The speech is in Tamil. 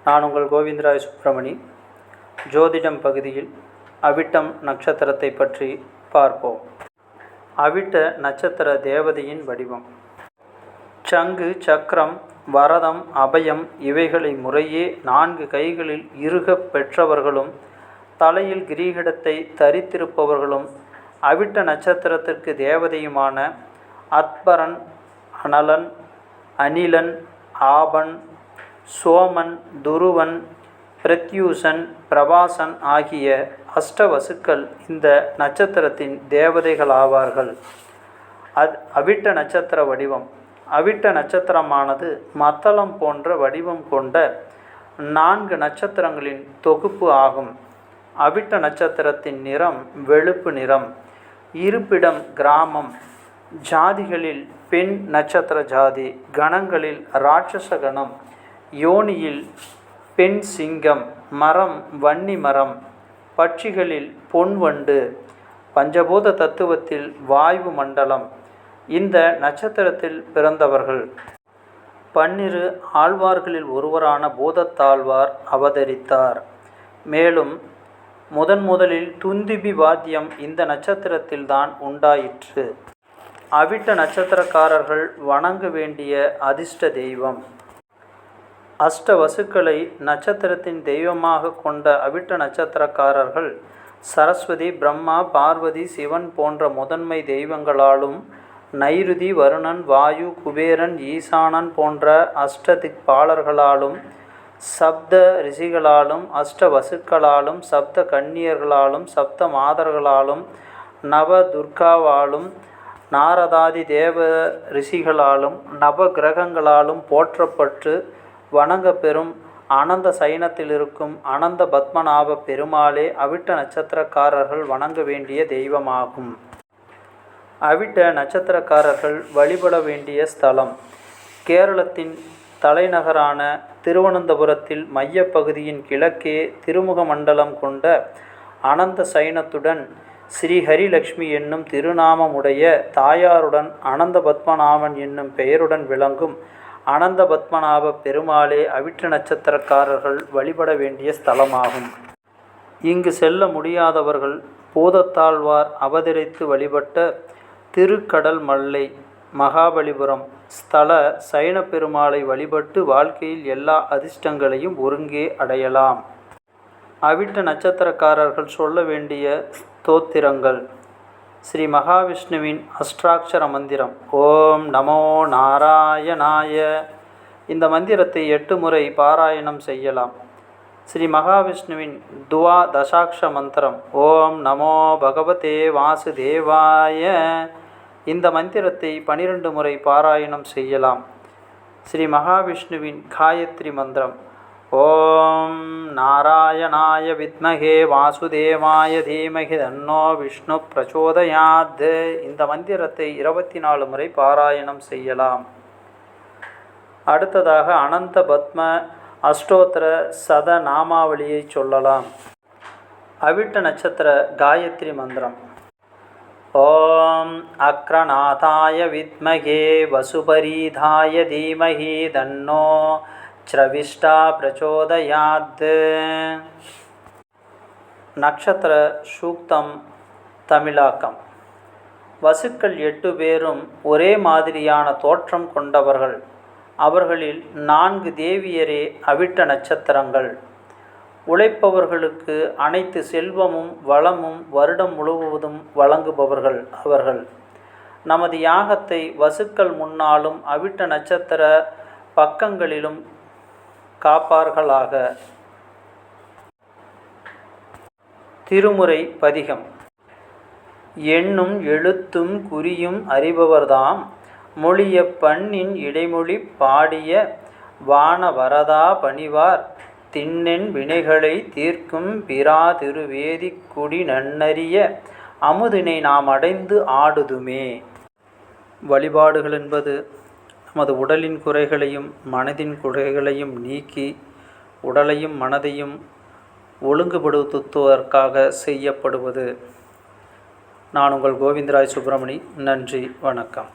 நான் உங்கள் கோவிந்தராய் சுப்பிரமணி. ஜோதிடம் பகுதியில் அவிட்டம் நட்சத்திரத்தை பற்றி பார்ப்போம். அவிட்ட நட்சத்திர தேவதையின் வடிவம். சங்கு, சக்கரம், வரதம், அபயம் இவைகளை முறையே 4 கைகளில் இறுகப் பெற்றவர்களும் தலையில் கிரீடத்தை தரித்திருப்பவர்களும் அவிட்ட நட்சத்திரத்திற்கு தேவதையுமான அத்பரன், அனலன், அனிலன், ஆபன், சோமன், துருவன், பிரத்யூஷன், பிரபாசன் ஆகிய அஷ்டவசுக்கள் இந்த நட்சத்திரத்தின் தேவதைகளாவார்கள். அவிட்ட நட்சத்திர வடிவம். அவிட்ட நட்சத்திரமானது மத்தளம் போன்ற வடிவம் கொண்ட 4 நட்சத்திரங்களின் தொகுப்பு ஆகும். அவிட்ட நட்சத்திரத்தின் நிறம் வெளுப்பு நிறம். இருப்பிடம் கிராமம். ஜாதிகளில் பெண் நட்சத்திர ஜாதி. கணங்களில் ராட்சச கணம். யோனியில் பெண் சிங்கம். மரம் வன்னி மரம். பட்சிகளில் பொன்வண்டு. பஞ்சபூத தத்துவத்தில் வாயு மண்டலம். இந்த நட்சத்திரத்தில் பிறந்தவர்கள் 12 ஆழ்வார்களில் ஒருவரான பூதத்தாழ்வார் அவதரித்தார். மேலும் முதலில் துந்துபி வாத்தியம் இந்த நட்சத்திரத்தில்தான் உண்டாயிற்று. அவிட்ட நட்சத்திரக்காரர்கள் வணங்க வேண்டிய அதிர்ஷ்ட தெய்வம். அஷ்டவசுக்களை நட்சத்திரத்தின் தெய்வமாக கொண்ட அவிட்ட நட்சத்திரக்காரர்கள் சரஸ்வதி, பிரம்மா, பார்வதி, சிவன் போன்ற முதன்மை தெய்வங்களாலும், நைருதி, வருணன், வாயு, குபேரன், ஈசானன் போன்ற அஷ்டதிக்பாலர்களாலும், சப்த ரிஷிகளாலும், அஷ்டவசுக்களாலும், சப்த கன்னியர்களாலும், சப்த மாதர்களாலும், நவ துர்காவாலும், நாரதாதி தேவ ரிஷிகளாலும், நவ கிரகங்களாலும் போற்றப்பட்டு வணங்கப்பெறும் அனந்த சயனத்தில் இருக்கும் அனந்த பத்மநாப பெருமாளே அவிட்ட நட்சத்திரக்காரர்கள் வணங்க வேண்டிய தெய்வமாகும். அவிட்ட நட்சத்திரக்காரர்கள் வழிபட வேண்டிய ஸ்தலம். கேரளத்தின் தலைநகரான திருவனந்தபுரத்தில் மையப்பகுதியின் கிழக்கே திருமுக மண்டலம் கொண்ட அனந்த சயனத்துடன் ஸ்ரீஹரிலக்ஷ்மி என்னும் திருநாமமுடைய தாயாருடன் அனந்த பத்மநாபன் என்னும் பெயருடன் விளங்கும் அனந்த பத்மநாப பெருமாளே அவிட்ட நட்சத்திரக்காரர்கள் வழிபட வேண்டிய ஸ்தலமாகும். இங்கு செல்ல முடியாதவர்கள் பூதத்தாழ்வார் அவதரித்து வழிபட்ட திருக்கடல் மல்லை மகாபலிபுரம் ஸ்தல சைன பெருமாளை வழிபட்டு வாழ்க்கையில் எல்லா அதிர்ஷ்டங்களையும் ஒருங்கே அடையலாம். அவிட்ட நட்சத்திரக்காரர்கள் சொல்ல வேண்டிய ஸ்தோத்திரங்கள். ஸ்ரீ மகாவிஷ்ணுவின் அஷ்டாட்சர மந்திரம் ஓம் நமோ நாராயணாய. இந்த மந்திரத்தை 8 முறை பாராயணம் செய்யலாம். ஸ்ரீ மகாவிஷ்ணுவின் துவாதசாட்ச மந்திரம் ஓம் நமோ பகவதே வாசுதேவாய. இந்த மந்திரத்தை 12 முறை பாராயணம் செய்யலாம். ஸ்ரீ மகாவிஷ்ணுவின் காயத்ரி மந்திரம் ஓம் நாராயணாய வித்மகே வாசுதேவாய தீமகி தன்னோ விஷ்ணு பிரச்சோதயாத். இந்த மந்திரத்தை 24 முறை பாராயணம் செய்யலாம். அடுத்ததாக அனந்த பத்ம அஷ்டோத்திர சத நாமாவளியை சொல்லலாம். அவிட்ட நட்சத்திர காயத்ரி மந்திரம் ஓம் அக்ரநாதாய வித்மகே வசுபரீதாய தீமகி தன்னோ ஸ்ரவிஷ்டா பிரச்சோதயாத். நட்சத்திர சூக்தம் தமிழாக்கம். வசுக்கள் 8 பேரும் ஒரே மாதிரியான தோற்றம் கொண்டவர்கள். அவர்களில் 4 தேவியரே அவிட்ட நட்சத்திரங்கள். உழைப்பவர்களுக்கு அனைத்து செல்வமும் வளமும் வருடம் முழுவதும் வழங்குபவர்கள் அவர்கள். நமது யாகத்தை வசுக்கள் முன்னாலும் அவிட்ட நட்சத்திர பக்கங்களிலும் காப்பார்களாக. திருமுறை பதிகம். எண்ணும் எழுத்தும் குறியும் அறிபவர்தாம் மொழிய பண்ணின் இடைமொழி பாடிய வானவரதா பணிவார் திண்ணென் வினைகளை தீர்க்கும் பிரா திருவேதி குடி நன்னறிய அமுதினை நாம் அடைந்து ஆடுதுமே. வழிபாடுகள் என்பது நமது உடலின் குறைகளையும் மனதின் குறைகளையும் நீக்கி உடலையும் மனதையும் ஒழுங்குபடுத்துவதற்காக செய்யப்படுவது. நான் உங்கள் கோவிந்தராய் சுப்பிரமணி. நன்றி, வணக்கம்.